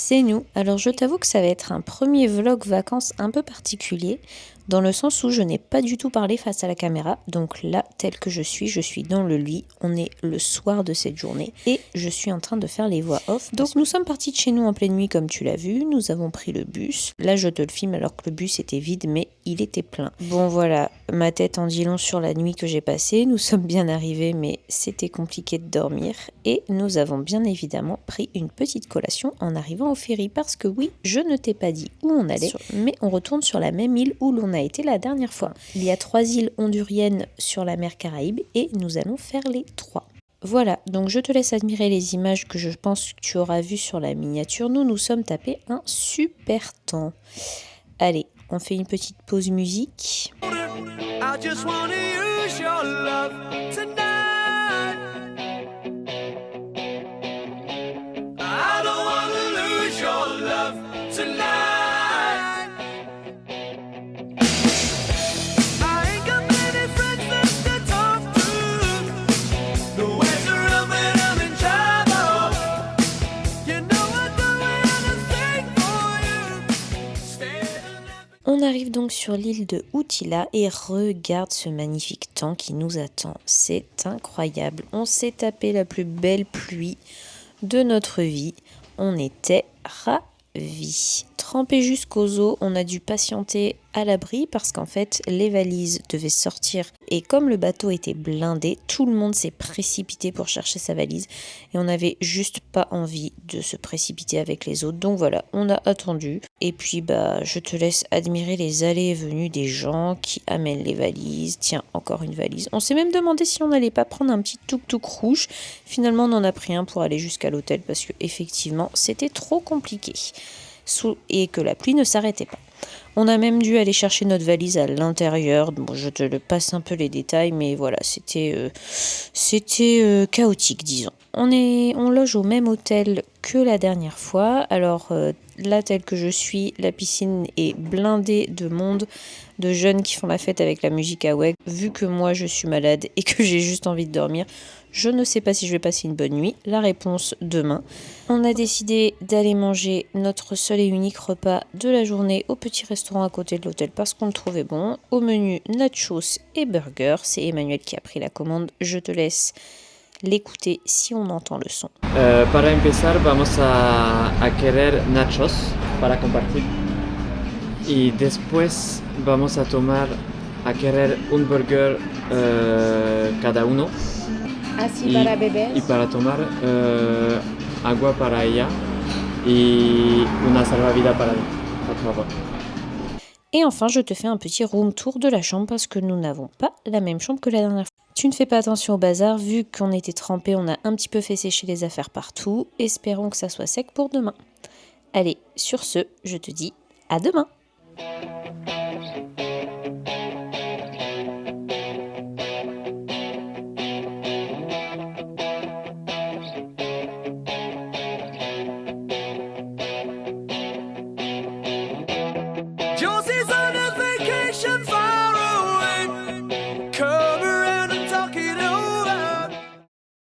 c'est nous. Alors je t'avoue que ça va être un premier vlog vacances un peu particulier, dans le sens où je n'ai pas du tout parlé face à la caméra. Donc là, tel que je suis dans le lit, on est le soir de cette journée et je suis en train de faire les voix off. Donc nous sommes partis de chez nous en pleine nuit comme tu l'as vu, nous avons pris le bus. Là je te le filme alors que le bus était vide mais il était plein. Bon voilà, ma tête en dit long sur la nuit que j'ai passée, nous sommes bien arrivés mais c'était compliqué de dormir et nous avons bien évidemment pris une petite collation en arrivant au ferry parce que oui, je ne t'ai pas dit où on allait, mais on retourne sur la même île où l'on a été la dernière fois. Il y a 3 îles honduriennes sur la mer Caraïbe et nous allons faire les 3. Voilà, donc je te laisse admirer les images que je pense que tu auras vues sur la miniature. Nous sommes tapés un super temps. Allez, on fait une petite pause musique. I just wanna use your love tonight. I don't wanna lose your love tonight. I ain't got many friends left to talk to. Nowhere's around when I'm in trouble. You know I'd do anything for you. Stay. On arrive donc sur l'île de Utila et regarde ce magnifique temps qui nous attend. C'est incroyable. On s'est tapé la plus belle pluie de notre vie. On était ravis. Trempés jusqu'aux os, on a dû patienter à l'abri parce qu'en fait les valises devaient sortir et comme le bateau était blindé, tout le monde s'est précipité pour chercher sa valise et on n'avait juste pas envie de se précipiter avec les autres. Donc voilà, on a attendu et puis je te laisse admirer les allées et venues des gens qui amènent les valises. Tiens, encore une valise. On s'est même demandé si on n'allait pas prendre un petit tuk-tuk rouge. Finalement, on en a pris un pour aller jusqu'à l'hôtel parce que effectivement, c'était trop compliqué et que la pluie ne s'arrêtait pas. On a même dû aller chercher notre valise à l'intérieur. Bon, je te le passe un peu les détails, mais voilà, c'était chaotique, disons. On loge au même hôtel que la dernière fois. Alors là, tel que je suis, la piscine est blindée de monde, de jeunes qui font la fête avec la musique à WEG. Vu que moi, je suis malade et que j'ai juste envie de dormir, je ne sais pas si je vais passer une bonne nuit. La réponse, demain. On a décidé d'aller manger notre seul et unique repas de la journée au petit restaurant à côté de l'hôtel parce qu'on le trouvait bon. Au menu, nachos et burgers. C'est Emmanuel qui a pris la commande. Je te laisse l'écouter si on entend le son. Para empezar vamos a querer nachos para compartir y después vamos a tomar a querer un burger cada uno. Así para beber. Y para tomar agua para ella y una salvavidas para mí, por favor. Et enfin, je te fais un petit room tour de la chambre parce que nous n'avons pas la même chambre que la dernière fois. Tu ne fais pas attention au bazar, vu qu'on était trempés, on a un petit peu fait sécher les affaires partout. Espérons que ça soit sec pour demain. Allez, sur ce, je te dis à demain.